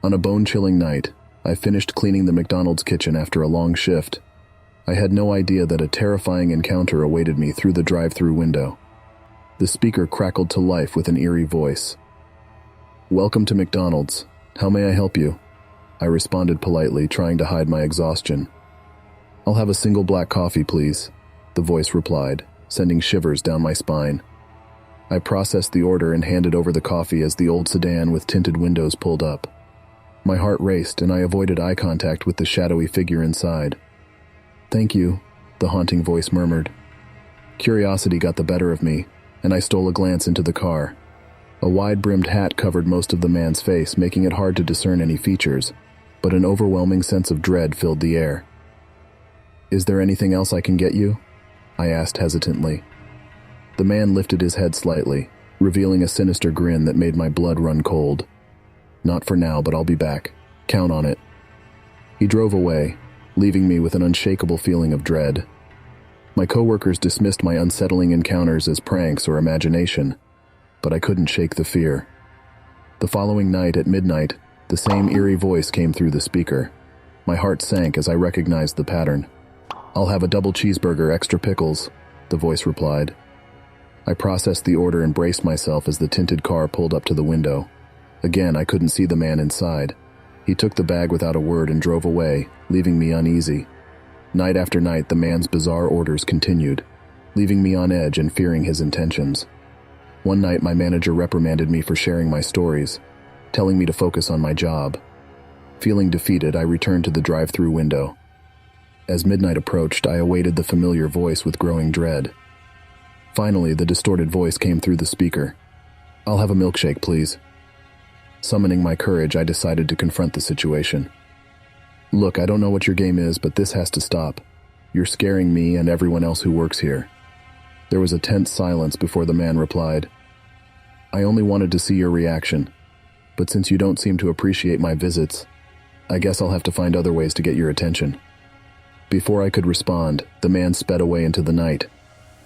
On a bone-chilling night, I finished cleaning the McDonald's kitchen after a long shift. I had no idea that a terrifying encounter awaited me through the drive-thru window. The speaker crackled to life with an eerie voice. "Welcome to McDonald's. How may I help you?" I responded politely, trying to hide my exhaustion. "I'll have a single black coffee, please," the voice replied, sending shivers down my spine. I processed the order and handed over the coffee as the old sedan with tinted windows pulled up. My heart raced and I avoided eye contact with the shadowy figure inside. "Thank you," the haunting voice murmured. Curiosity got the better of me, and I stole a glance into the car. A wide-brimmed hat covered most of the man's face, making it hard to discern any features, but an overwhelming sense of dread filled the air. "Is there anything else I can get you?" I asked hesitantly. The man lifted his head slightly, revealing a sinister grin that made my blood run cold. "Not for now, but I'll be back. Count on it." He drove away, leaving me with an unshakable feeling of dread. My coworkers dismissed my unsettling encounters as pranks or imagination, but I couldn't shake the fear. The following night at midnight, the same eerie voice came through the speaker. My heart sank as I recognized the pattern. "I'll have a double cheeseburger, extra pickles," the voice replied. I processed the order and braced myself as the tinted car pulled up to the window. Again, I couldn't see the man inside. He took the bag without a word and drove away, leaving me uneasy. Night after night, the man's bizarre orders continued, leaving me on edge and fearing his intentions. One night, my manager reprimanded me for sharing my stories, telling me to focus on my job. Feeling defeated, I returned to the drive-thru window. As midnight approached, I awaited the familiar voice with growing dread. Finally, the distorted voice came through the speaker. "I'll have a milkshake, please." Summoning my courage, I decided to confront the situation. "Look, I don't know what your game is, but this has to stop. You're scaring me and everyone else who works here." There was a tense silence before the man replied, "I only wanted to see your reaction, but since you don't seem to appreciate my visits, I guess I'll have to find other ways to get your attention." Before I could respond, the man sped away into the night.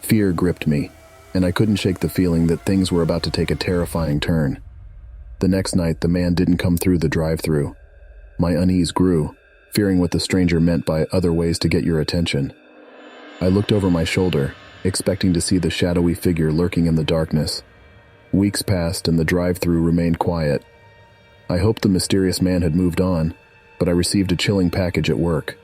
Fear gripped me, and I couldn't shake the feeling that things were about to take a terrifying turn. The next night, the man didn't come through the drive-thru. My unease grew, fearing what the stranger meant by other ways to get your attention. I looked over my shoulder, expecting to see the shadowy figure lurking in the darkness. Weeks passed and the drive-thru remained quiet. I hoped the mysterious man had moved on, but I received a chilling package at work.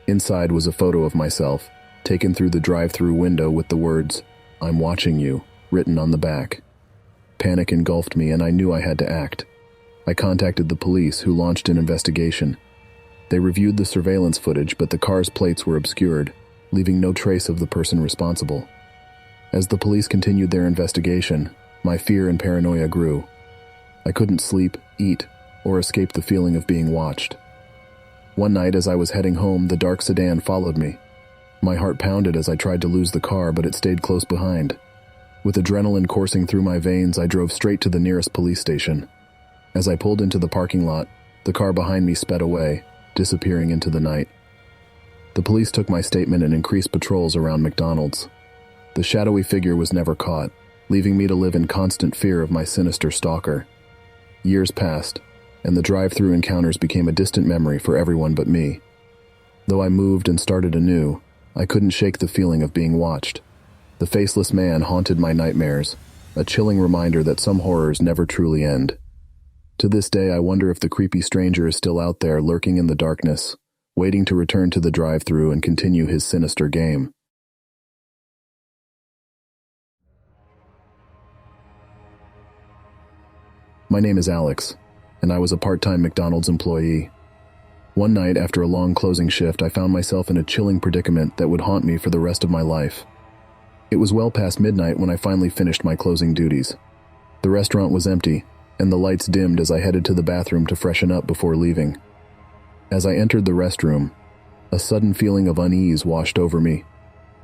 Inside was a photo of myself, taken through the drive-thru window with the words, "I'm watching you," written on the back. Panic engulfed me and I knew I had to act. I contacted the police, who launched an investigation. They reviewed the surveillance footage, but the car's plates were obscured, leaving no trace of the person responsible. As the police continued their investigation, my fear and paranoia grew. I couldn't sleep, eat, or escape the feeling of being watched. One night as I was heading home, the dark sedan followed me. My heart pounded as I tried to lose the car, but it stayed close behind. With adrenaline coursing through my veins, I drove straight to the nearest police station. As I pulled into the parking lot, the car behind me sped away, disappearing into the night. The police took my statement and increased patrols around McDonald's. The shadowy figure was never caught, leaving me to live in constant fear of my sinister stalker. Years passed, and the drive-thru encounters became a distant memory for everyone but me. Though I moved and started anew, I couldn't shake the feeling of being watched. The faceless man haunted my nightmares, a chilling reminder that some horrors never truly end. To this day, I wonder if the creepy stranger is still out there lurking in the darkness, waiting to return to the drive-thru and continue his sinister game. My name is Alex, and I was a part-time McDonald's employee. One night, after a long closing shift, I found myself in a chilling predicament that would haunt me for the rest of my life. It was well past midnight when I finally finished my closing duties. The restaurant was empty, and the lights dimmed as I headed to the bathroom to freshen up before leaving. As I entered the restroom, a sudden feeling of unease washed over me,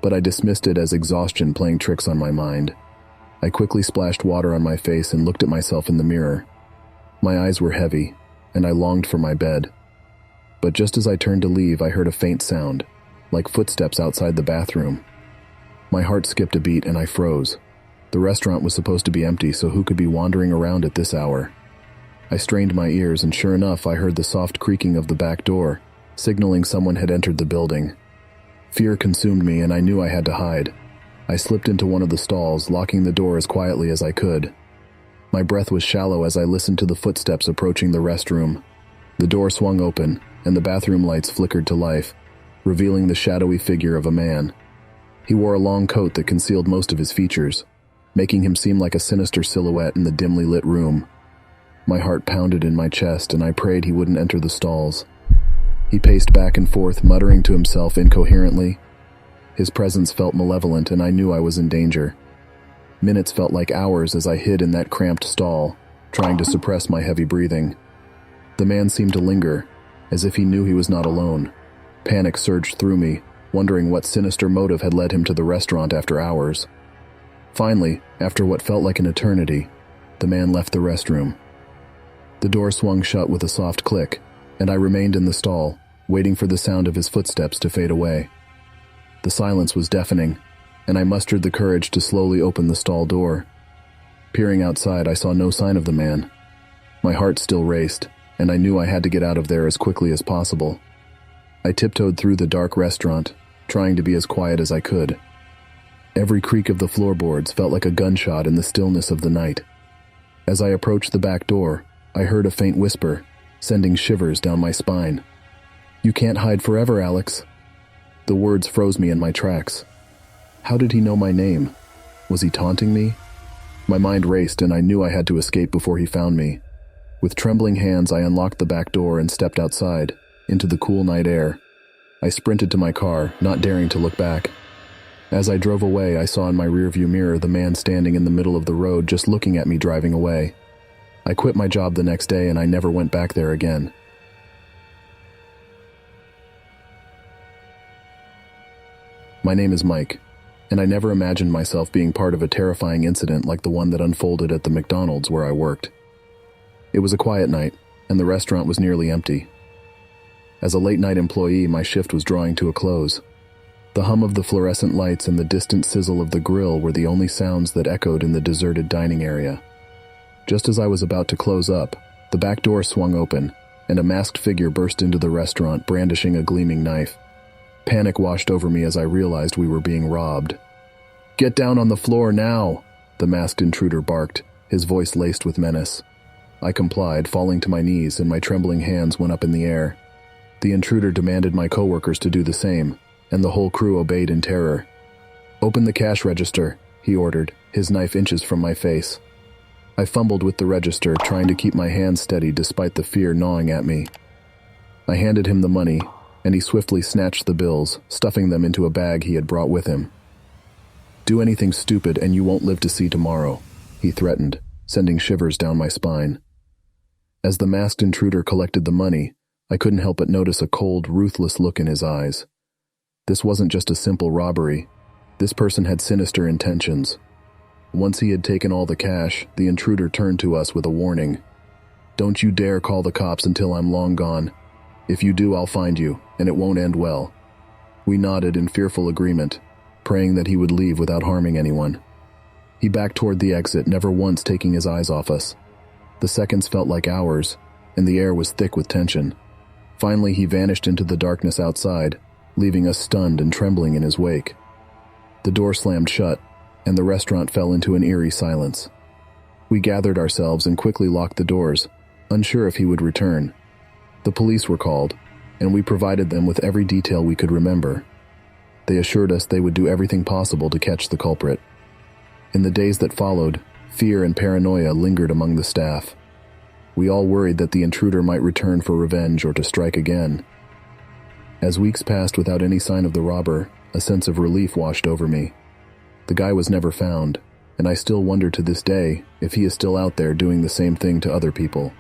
but I dismissed it as exhaustion playing tricks on my mind. I quickly splashed water on my face and looked at myself in the mirror. My eyes were heavy, and I longed for my bed. But just as I turned to leave, I heard a faint sound, like footsteps outside the bathroom. My heart skipped a beat and I froze. The restaurant was supposed to be empty, so who could be wandering around at this hour? I strained my ears, and sure enough, I heard the soft creaking of the back door, signaling someone had entered the building. Fear consumed me, and I knew I had to hide. I slipped into one of the stalls, locking the door as quietly as I could. My breath was shallow as I listened to the footsteps approaching the restroom. The door swung open, and the bathroom lights flickered to life, revealing the shadowy figure of a man. He wore a long coat that concealed most of his features, making him seem like a sinister silhouette in the dimly lit room. My heart pounded in my chest, and I prayed he wouldn't enter the stalls. He paced back and forth, muttering to himself incoherently. His presence felt malevolent, and I knew I was in danger. Minutes felt like hours as I hid in that cramped stall, trying to suppress my heavy breathing. The man seemed to linger, as if he knew he was not alone. Panic surged through me, wondering what sinister motive had led him to the restaurant after hours. Finally, after what felt like an eternity, the man left the restroom. The door swung shut with a soft click, and I remained in the stall, waiting for the sound of his footsteps to fade away. The silence was deafening, and I mustered the courage to slowly open the stall door. Peering outside, I saw no sign of the man. My heart still raced, and I knew I had to get out of there as quickly as possible. I tiptoed through the dark restaurant, trying to be as quiet as I could. Every creak of the floorboards felt like a gunshot in the stillness of the night. As I approached the back door, I heard a faint whisper, sending shivers down my spine. "You can't hide forever, Alex." The words froze me in my tracks. How did he know my name? Was he taunting me? My mind raced, and I knew I had to escape before he found me. With trembling hands, I unlocked the back door and stepped outside, into the cool night air. I sprinted to my car, not daring to look back. As I drove away, I saw in my rearview mirror the man standing in the middle of the road, just looking at me driving away. I quit my job the next day, and I never went back there again. My name is Mike, and I never imagined myself being part of a terrifying incident like the one that unfolded at the McDonald's where I worked. It was a quiet night, and the restaurant was nearly empty. As a late-night employee, my shift was drawing to a close. The hum of the fluorescent lights and the distant sizzle of the grill were the only sounds that echoed in the deserted dining area. Just as I was about to close up, the back door swung open, and a masked figure burst into the restaurant, brandishing a gleaming knife. Panic washed over me as I realized we were being robbed. "Get down on the floor now!" the masked intruder barked, his voice laced with menace. I complied, falling to my knees, and my trembling hands went up in the air. The intruder demanded my coworkers to do the same, and the whole crew obeyed in terror. "Open the cash register," he ordered, his knife inches from my face. I fumbled with the register, trying to keep my hands steady despite the fear gnawing at me. I handed him the money, and he swiftly snatched the bills, stuffing them into a bag he had brought with him. "Do anything stupid and you won't live to see tomorrow," he threatened, sending shivers down my spine. As the masked intruder collected the money, I couldn't help but notice a cold, ruthless look in his eyes. This wasn't just a simple robbery. This person had sinister intentions. Once he had taken all the cash, the intruder turned to us with a warning. "Don't you dare call the cops until I'm long gone. If you do, I'll find you, and it won't end well." We nodded in fearful agreement, praying that he would leave without harming anyone. He backed toward the exit, never once taking his eyes off us. The seconds felt like hours, and the air was thick with tension. Finally, he vanished into the darkness outside, leaving us stunned and trembling in his wake. The door slammed shut, and the restaurant fell into an eerie silence. We gathered ourselves and quickly locked the doors, unsure if he would return. The police were called, and we provided them with every detail we could remember. They assured us they would do everything possible to catch the culprit. In the days that followed, fear and paranoia lingered among the staff. We all worried that the intruder might return for revenge or to strike again. As weeks passed without any sign of the robber, a sense of relief washed over me. The guy was never found, and I still wonder to this day if he is still out there doing the same thing to other people.